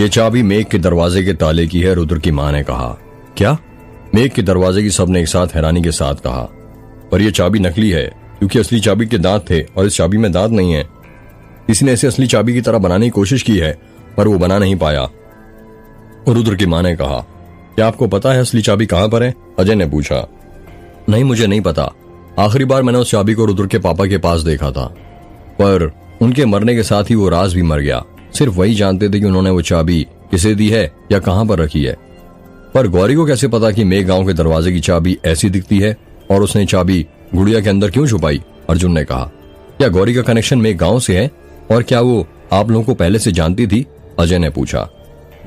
ये चाबी मेघ के दरवाजे के ताले की है, रुद्र की मां ने कहा। क्या? मेघ के दरवाजे की सबने एक साथ हैरानी के साथ कहा। पर यह चाबी नकली है, क्योंकि असली चाबी के दांत थे और इस चाबी में दांत नहीं है। किसी ने इसे असली चाबी की तरह बनाने की कोशिश की है, पर वो बना नहीं पाया। रुद्र की मां ने कहा। क्या आपको पता है असली चाबी कहां पर है? अजय ने पूछा। नहीं, मुझे नहीं पता। आखिरी बार मैंने उस चाबी को रुद्र के पापा के पास देखा था, पर उनके मरने के साथ ही वो राज भी मर गया। सिर्फ वही जानते थे कि उन्होंने वो चाबी किसे दी है या कहां पर रखी है। पर गौरी को कैसे पता कि मेघ गांव के दरवाजे की चाबी ऐसी दिखती है और उसने चाबी गुड़िया के अंदर क्यों छुपाई? अर्जुन ने कहा। क्या गौरी का कनेक्शन मेघ गांव से है और क्या वो आप लोगों को पहले से जानती थी? अजय ने पूछा।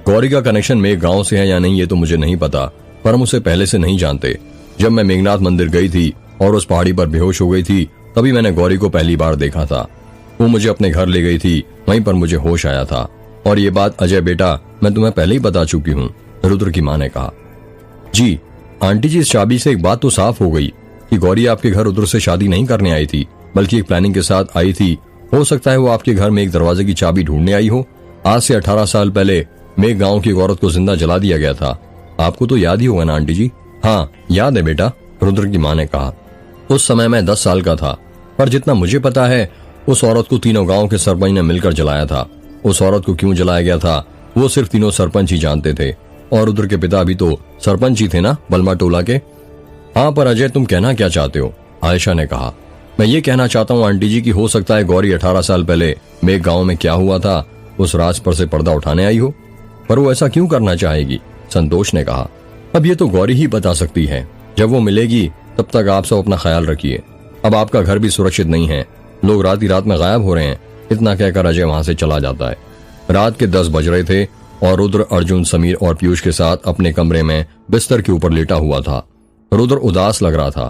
गौरी का कनेक्शन मेघ गांव से है या नहीं ये तो मुझे नहीं पता, पर हम उसे पहले से नहीं जानते। जब मैं मेघनाथ मंदिर गई थी और उस पहाड़ी पर बेहोश हो गई थी, तभी मैंने गौरी को पहली बार देखा था। वो मुझे अपने घर ले गई थी, वहीं पर मुझे होश आया था। और ये बात अजय बेटा मैं तुम्हें पहले ही बता चुकी हूँ, रुद्र की मां ने कहा। जी आंटी जी, इस चाबी से एक बात तो साफ हो गई कि गौरी आपके घर रुद्र से शादी नहीं करने आई थी, बल्कि एक प्लानिंग के साथ आई थी। हो सकता है वो आपके घर में एक दरवाजे की चाबी ढूंढने आई हो। आज से 18 साल पहले मेघ गांव की औरत को जिंदा जला दिया गया था। आपको तो याद ही होगा ना आंटी जी? हाँ याद है बेटा, रुद्र की मां ने कहा। उस समय मैं 10 साल का था, पर जितना मुझे पता है उस औरत को तीनों गांव के सरपंच ने मिलकर जलाया था। उस औरत को क्यों जलाया गया था वो सिर्फ तीनों सरपंच ही जानते थे, और रुद्र के पिता भी तो सरपंच ही थे ना, बलमा टोला के। हाँ पर अजय तुम कहना क्या चाहते हो? आयशा ने कहा। मैं ये कहना चाहता हूँ आंटी जी की हो सकता है गौरी 18 साल पहले मेघ गांव में क्या हुआ था उस राज पर से पर्दा उठाने आई हो। पर वो ऐसा क्यों करना चाहेगी? संतोष ने कहा। अब ये तो गौरी ही बता सकती है। जब वो मिलेगी तब तक आप सब अपना ख्याल रखिए। अब आपका घर भी सुरक्षित नहीं है, लोग रात ही रात में गायब हो रहे हैं। इतना कहकर अजय वहां से चला जाता है। रात के 10 बज रहे थे और रुद्र अर्जुन समीर और पीयूष के साथ अपने कमरे में बिस्तर के ऊपर लेटा हुआ था। रुद्र उदास लग रहा था।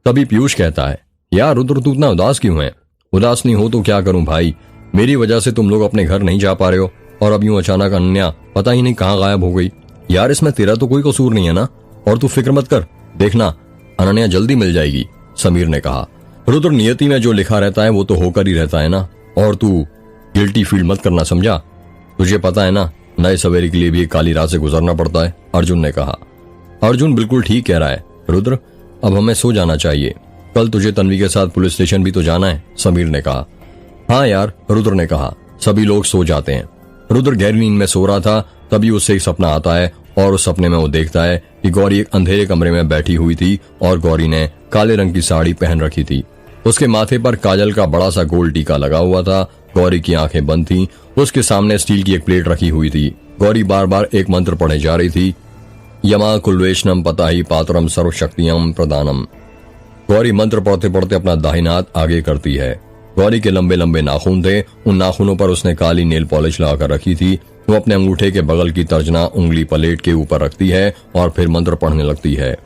तभी पीयूष कहता है, यार रुद्र तू इतना उदास क्यों है? उदास नहीं हो तो क्या करूं भाई, मेरी वजह से तुम लोग अपने घर नहीं जा पा रहे हो और अब यूं अचानक अनन्या पता ही नहीं कहाँ गायब हो गई। यार इसमें तेरा तो कोई कसूर नहीं है ना, और तू फिक्र मत कर, देखना अनन्या जल्दी मिल जाएगी, समीर ने कहा। रुद्र नियति में जो लिखा रहता है वो तो होकर ही रहता है ना, और तू गिल्टी फील मत करना, समझा? तुझे पता है ना नए सवेरे के लिए भी एक काली रात से गुजरना पड़ता है, अर्जुन ने कहा। अर्जुन बिल्कुल ठीक कह रहा है रुद्र, अब हमें सो जाना चाहिए। कल तुझे तन्वी के साथ पुलिस स्टेशन भी तो जाना है, समीर ने कहा। हाँ यार, रुद्र ने कहा। सभी लोग सो जाते हैं। रुद्र गहरी नींद में सो रहा था, तभी उससे एक सपना आता है और उस सपने में वो देखता है कि गौरी एक अंधेरे कमरे में बैठी हुई थी और गौरी ने काले रंग की साड़ी पहन रखी थी। उसके माथे पर काजल का बड़ा सा गोल टीका लगा हुआ था। गौरी की आंखें बंद थीं। उसके सामने स्टील की एक प्लेट रखी हुई थी। गौरी बार बार एक मंत्र पढ़े जा रही थी, यमा कुलवेशनम पताही पात्रम सर्वशक्तियम प्रदानम। गौरी मंत्र पढ़ते पढ़ते अपना दाहिना हाथ आगे करती है। गौरी के लंबे लंबे नाखून थे, उन नाखूनों पर उसने काली नेल पॉलिश लगाकर रखी थी। वो अपने अंगूठे के बगल की तर्जना उंगली प्लेट के ऊपर रखती है और फिर मंत्र पढ़ने लगती है,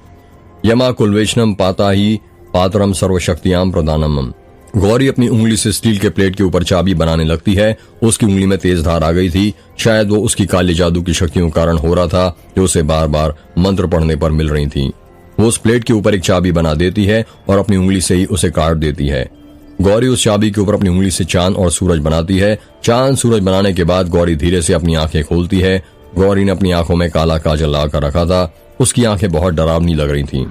यमा कुलवेशनम पाताही पात्रम सर्वशक्तियाम प्रदानम। गौरी अपनी उंगली से स्टील के प्लेट के ऊपर चाबी बनाने लगती है। उसकी उंगली में तेज धार आ गई थी। शायद वो उसकी काली जादू की शक्तियों के कारण हो रहा था जो उसे बार बार मंत्र पढ़ने पर मिल रही थी। वो उस प्लेट के ऊपर एक चाबी बना देती है और अपनी उंगली से ही उसे काट देती है। गौरी उस चाबी के ऊपर अपनी उंगली से चांद और सूरज बनाती है। चांद सूरज बनाने के बाद गौरी धीरे से अपनी आंखें खोलती है। गौरी ने अपनी आंखों में काला काजल लगाकर रखा था। उसकी आंखें बहुत डरावनी लग रही थीं।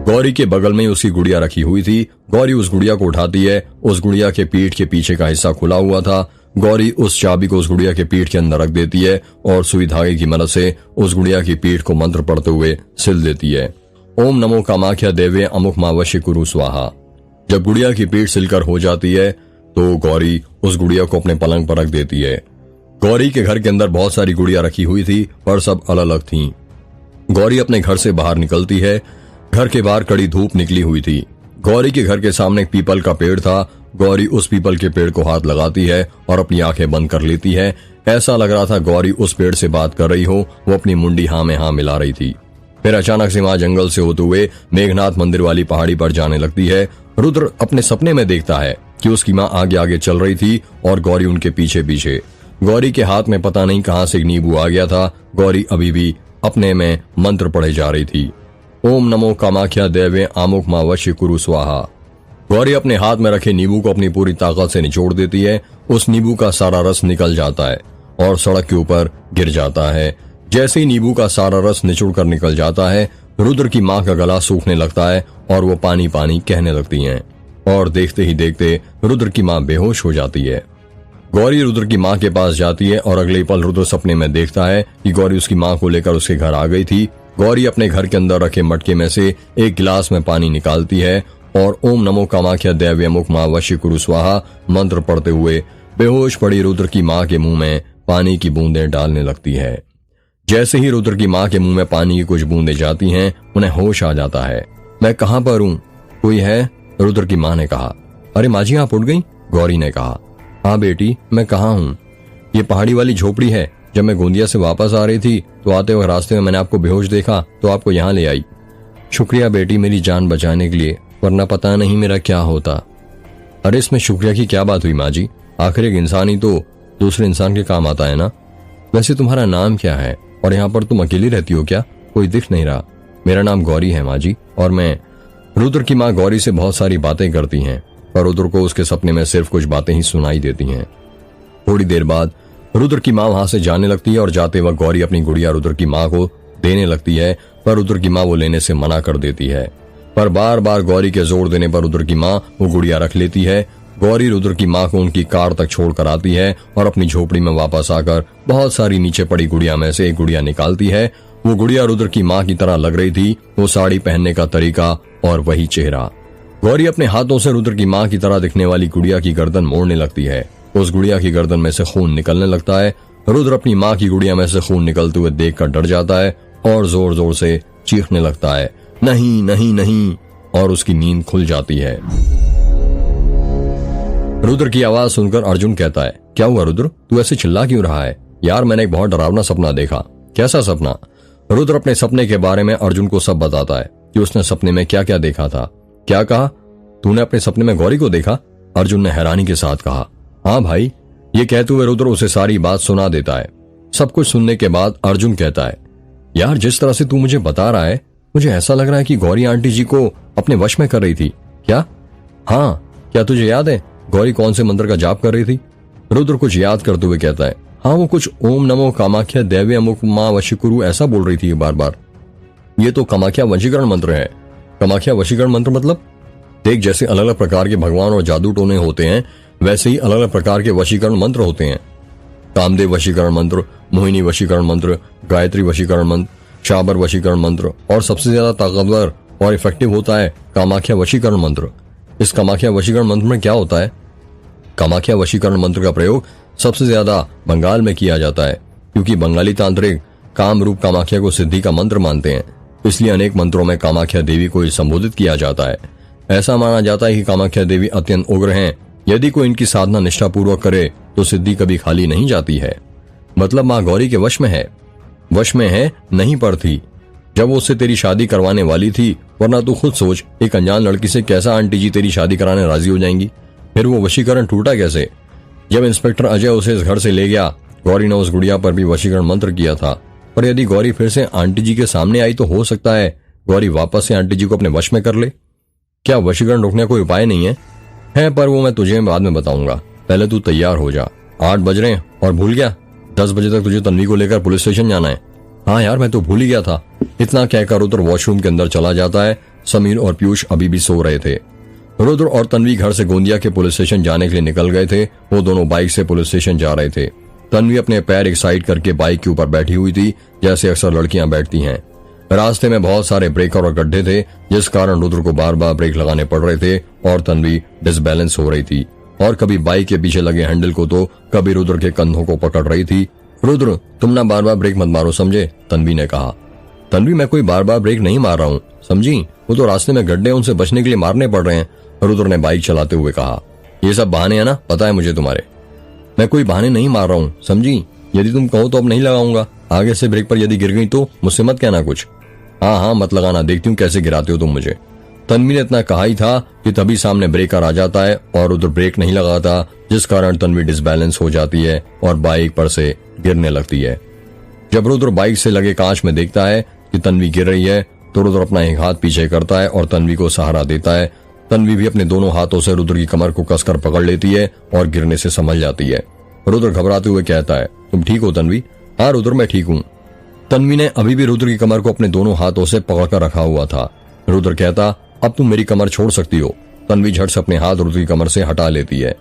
गौरी के बगल में उसकी गुड़िया रखी हुई थी। गौरी उस गुड़िया को उठाती है। उस गुड़िया के पीठ के पीछे का हिस्सा खुला हुआ था। गौरी उस चाबी को उस गुड़िया के पीठ के अंदर रख देती है और सुई धागे की मदद से उस गुड़िया की पीठ को मंत्र पढ़ते हुए सिल देती है, ओम नमो कामाख्या देवे अमुक मावश्य कुरु स्वाहा। जब गुड़िया की पीठ सिलकर हो जाती है तो गौरी उस गुड़िया को अपने पलंग पर रख देती है। गौरी के घर के अंदर बहुत सारी गुड़िया रखी हुई थी, पर सब अलग अलग थीं। गौरी अपने घर से बाहर निकलती है। घर के बाहर कड़ी धूप निकली हुई थी। गौरी के घर के सामने एक पीपल का पेड़ था। गौरी उस पीपल के पेड़ को हाथ लगाती है और अपनी आंखें बंद कर लेती है। ऐसा लग रहा था गौरी उस पेड़ से बात कर रही हो। वो अपनी मुंडी हाँ में हाँ मिला रही थी। फिर अचानक से वहां जंगल से होते हुए मेघनाथ मंदिर वाली पहाड़ी पर जाने लगती है। रुद्र अपने सपने में देखता है कि उसकी माँ आगे आगे चल रही थी और गौरी उनके पीछे पीछे। गौरी के हाथ में पता नहीं कहां से नींबू आ गया था। गौरी अभी भी अपने में मंत्र पढ़े जा रही थी, ओम नमो कामाख्या देवे आमुक मावश्य कुरु स्वाहा। गौरी अपने हाथ में रखे नींबू को अपनी पूरी ताकत से निचोड़ देती है। उस नींबू का सारा रस निकल जाता है और सड़क के ऊपर गिर जाता है। जैसे ही नींबू का सारा रस निचोड़ कर निकल जाता है, रुद्र की माँ का गला सूखने लगता है और वो पानी पानी कहने लगती हैं। और देखते ही देखते रुद्र की माँ बेहोश हो जाती है। गौरी रुद्र की माँ के पास जाती है और अगले पल रुद्र सपने में देखता है कि गौरी उसकी माँ को लेकर उसके घर आ गई थी। गौरी अपने घर के अंदर रखे मटके में से एक गिलास में पानी निकालती है और ओम नमो कामाख्या दैव्य मुख माँ वशीकुरु स्वाहा मंत्र पढ़ते हुए बेहोश पड़ी रुद्र की माँ के मुंह में पानी की बूंदें डालने लगती है। जैसे ही रुद्र की माँ के मुंह में पानी की कुछ बूंदें जाती हैं, उन्हें होश आ जाता है। मैं कहाँ पर हूँ, कोई है? रुद्र की माँ ने कहा। अरे माँ जी आप उठ गई? गौरी ने कहा। हाँ बेटी, मैं कहाँ हूँ? ये पहाड़ी वाली झोपड़ी है। जब मैं गोंदिया से वापस आ रही थी तो आते वक्त रास्ते में मैंने आपको बेहोश देखा तो आपको यहाँ ले आई। शुक्रिया बेटी मेरी जान बचाने के लिए, वरना पता नहीं मेरा क्या होता। अरे इसमें शुक्रिया की क्या बात हुई माँ जी, आखिर एक इंसान ही तो दूसरे इंसान के काम आता है ना। वैसे तुम्हारा नाम क्या है और यहाँ पर तुम अकेली रहती हो क्या? कोई दिख नहीं रहा। मेरा नाम गौरी है माँ जी, और मैं। रुद्र की माँ गौरी से बहुत सारी बातें करती हैं, पर रुद्र को उसके सपने में सिर्फ कुछ बातें ही सुनाई देती हैं। थोड़ी देर बाद रुद्र की माँ वहां से जाने लगती है और जाते वक्त गौरी अपनी गुड़िया रुद्र की माँ को देने लगती है, पर रुद्र की माँ वो लेने से मना कर देती है। पर बार बार गौरी के जोर देने पर रुद्र की माँ वो गुड़िया रख लेती है। गौरी रुद्र की माँ को उनकी कार तक छोड़ कर आती है और अपनी झोपड़ी में वापस आकर बहुत सारी नीचे पड़ी गुड़िया में से एक गुड़िया निकालती है। वो गुड़िया रुद्र की माँ की तरह लग रही थी, वो साड़ी पहनने का तरीका और वही चेहरा। गौरी अपने हाथों से रुद्र की माँ की तरह दिखने वाली गुड़िया की गर्दन मोड़ने लगती है। उस गुड़िया की गर्दन में से खून निकलने लगता है। रुद्र अपनी माँ की गुड़िया में से खून निकलते हुए देखकर डर जाता है और जोर जोर से चीखने लगता है, नहीं नहीं नहीं, और उसकी नींद खुल जाती है। रुद्र की आवाज सुनकर अर्जुन कहता है, क्या हुआ रुद्र, तू ऐसे चिल्ला क्यों रहा है? यार मैंने एक बहुत डरावना सपना देखा। कैसा सपना? रुद्र अपने सपने के बारे में अर्जुन को सब बताता है कि उसने सपने में क्या क्या देखा था। क्या कहा? तूने अपने सपने में गौरी को देखा? अर्जुन ने हैरानी के साथ कहा। हाँ भाई। ये कहते हुए रुद्र उसे सारी बात सुना देता है। सब कुछ सुनने के बाद अर्जुन कहता है, यार जिस तरह से तू मुझे बता रहा है, मुझे ऐसा लग रहा है कि गौरी आंटी जी को अपने वश में कर रही थी। क्या? हाँ, क्या तुझे याद है गौरी कौन से मंत्र का जाप कर रही थी? रुद्र कुछ याद करते हुए कहता है, हाँ वो कुछ ओम नमो कामाख्या दैव्य मुख माँ वशीकुरु ऐसा बोल रही थी बार बार। ये तो कामाख्या वशीकरण मंत्र है। कामाख्या वशीकरण मंत्र मतलब? देख, जैसे अलग अलग प्रकार के भगवान और जादू टोने होते हैं, वैसे ही अलग अलग प्रकार के वशीकरण मंत्र होते हैं। कामदेव वशीकरण मंत्र, मोहिनी वशीकरण मंत्र, गायत्री वशीकरण मंत्र, शाबर वशीकरण मंत्र, और सबसे ज्यादा ताकतवर और इफेक्टिव होता है कामाख्या वशीकरण मंत्र। इस कामाख्या वशीकरण मंत्र में क्या होता है? कामाख्या वशीकरण मंत्र का प्रयोग सबसे ज्यादा बंगाल में किया जाता है, क्योंकि बंगाली तांत्रिक काम रूप कामाख्या को सिद्धि का मंत्र मानते हैं। इसलिए अनेक मंत्रों में कामाख्या देवी को संबोधित किया जाता है। ऐसा माना जाता है कि कामाख्या देवी अत्यंत उग्र हैं। यदि कोई इनकी साधना निष्ठा पूर्वक करे तो सिद्धि कभी खाली नहीं जाती है। मतलब माँ गौरी के वश में है। वश में है नहीं पर थी जब वो उससे तेरी शादी करवाने वाली थी, वरना तू खुद सोच, एक अनजान लड़की से कैसा आंटी जी तेरी शादी कराने राजी हो जाएंगी? फिर वो वशीकरण टूटा कैसे? जब इंस्पेक्टर अजय उसे इस घर से ले गया, गौरी ने उस गुड़िया पर भी वशीकरण मंत्र किया था। पर यदि गौरी फिर से आंटी जी के सामने आई तो हो सकता है गौरी वापस से आंटी जी को अपने वश में कर ले। क्या वशीकरण रोकने का कोई उपाय नहीं है? पर वो मैं तुझे बाद में बताऊंगा। पहले तू तैयार हो जा। 8 बज रहे हैं और भूल गया 10 बजे तक तुझे तन्वी को लेकर पुलिस स्टेशन जाना है। हाँ यार, मैं तो भूल ही गया था। इतना कहकर रुद्र वॉशरूम के अंदर चला जाता है। समीर और पीयूष अभी भी सो रहे थे। रुद्र और तन्वी घर से गोंदिया के पुलिस स्टेशन जाने के लिए निकल गए थे। वो दोनों बाइक से पुलिस स्टेशन जा रहे थे। तन्वी अपने पैर एक साइड करके बाइक के ऊपर बैठी हुई थी, जैसे अक्सर लड़कियां बैठती हैं। रास्ते में बहुत सारे ब्रेकर और गड्ढे थे, जिस कारण रुद्र को बार बार ब्रेक लगाने पड़ रहे थे और तन्वी डिसबैलेंस हो रही थी और कभी बाइक के पीछे लगे हैंडल को तो कभी रुद्र के कंधों को पकड़ रही थी। रुद्र, तुम ना बार बार ब्रेक मत मारो, समझे? तन्वी ने कहा। तन्वी, मैं कोई बार बार ब्रेक नहीं मार रहा हूँ, समझी? वो तो रास्ते में गड्ढे, उनसे बचने के लिए मारने पड़ रहे हैं, रुद्र ने बाइक चलाते हुए कहा। ये सब बहाने हैं ना, पता है मुझे तुम्हारे। मैं कोई बहाने नहीं मार रहा हूँ, समझी? यदि तुम कहो तो अब नहीं लगाऊंगा। आगे से ब्रेक पर यदि गिर गई तो मुझसे मत कहना कुछ। हाँ हाँ मत लगाना, देखती हूँ कैसे गिराते हो तुम मुझे। तन्वी ने इतना कहा ही था कि तभी सामने ब्रेकर आ जाता है और रुद्र ब्रेक नहीं लगाता, जिस कारण तन्वी डिसबैलेंस हो जाती है और बाइक पर से गिरने लगती है। जब रुद्र बाइक से लगे कांच में देखता है कि तन्वी गिर रही है तो रुद्र अपना एक हाथ पीछे करता है और तन्वी को सहारा देता है। तन्वी भी अपने दोनों हाथों से रुद्र की कमर को कसकर पकड़ लेती है और गिरने से संभल जाती है। रुद्र घबराते हुए कहता है, तुम ठीक हो तन्वी? हाँ रुद्र, मैं ठीक हूँ। तन्वी ने अभी भी रुद्र की कमर को अपने दोनों हाथों से पकड़कर रखा हुआ था। रुद्र कहता, अब तुम मेरी कमर छोड़ सकती हो। तन्वी झट से अपने हाथ रुद्र की कमर से हटा लेती है।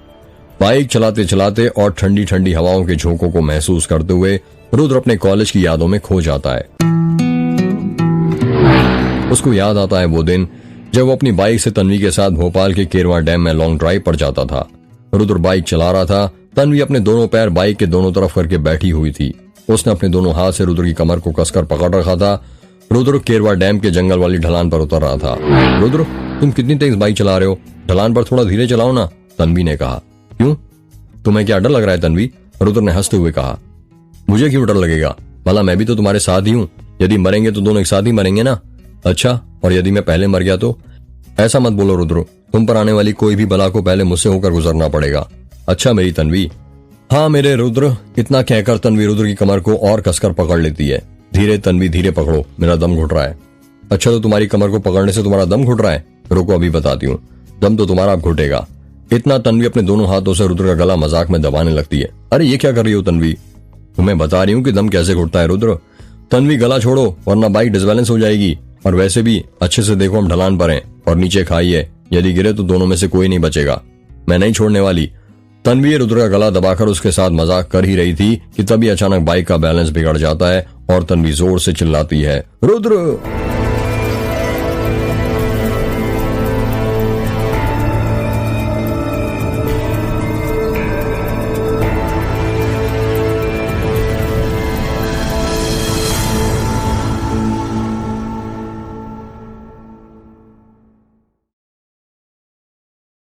बाइक चलाते चलाते और ठंडी ठंडी हवाओं के झोंकों को महसूस करते हुए रुद्र अपने कॉलेज की यादों में खो जाता है। उसको याद आता है वो दिन जब वो अपनी बाइक से तन्वी के साथ भोपाल के केरवा डैम में लॉन्ग ड्राइव पर जाता था। रुद्र बाइक चला रहा था। तन्वी अपने दोनों पैर बाइक के दोनों तरफ करके बैठी हुई थी। उसने अपने दोनों हाथ से रुद्र की कमर को कसकर पकड़ रखा था। रुद्र केरवा डैम के जंगल वाली ढलान पर उतर रहा था। रुद्र, तुम कितनी तेज बाइक चला रहे हो? ढलान पर थोड़ा धीरे चलाओ ना, तन्वी ने कहा। क्यों, तुम्हें क्या डर लग रहा है तन्वी? रुद्र ने हंसते हुए कहा। मुझे क्यों डर लगेगा? भला मैं भी तो तुम्हारे साथ ही हूँ। यदि मरेंगे तो दोनों एक साथ ही मरेंगे ना। अच्छा, और यदि मैं पहले मर गया तो? ऐसा मत बोलो रुद्र, तुम पर आने वाली कोई भी बला को पहले मुझसे होकर गुजरना पड़ेगा। अच्छा मेरी तन्वी। हाँ मेरे रुद्र। इतना कहकर तन्वी रुद्र की कमर को और कसकर पकड़ लेती है। धीरे तन्वी, धीरे पकड़ो, मेरा दम घुट रहा है। अच्छा, तो तुम्हारी कमर को पकड़ने से तुम्हारा दम घुट रहा है? रुको अभी बताती हूँ। दम तो तुम्हारा अब घुटेगा। इतना तन्वी अपने दोनों हाथों से रुद्र का गला मजाक में दबाने लगती है। अरे ये क्या कर रही हो तन्वी? तुम्हें बता रही हूँ कि दम कैसे घुटता है रुद्र। तन्वी गला छोड़ो वरना बाइक डिसबैलेंस हो जाएगी। और वैसे भी अच्छे से देखो, हम ढलान पर हैं और नीचे खाई है। यदि गिरे तो दोनों में से कोई नहीं बचेगा। मैं नहीं छोड़ने वाली। तन्वी रुद्र का गला दबाकर उसके साथ मजाक कर ही रही थी कि तभी अचानक बाइक का बैलेंस बिगड़ जाता है और तन्वी जोर से चिल्लाती है, रुद्र।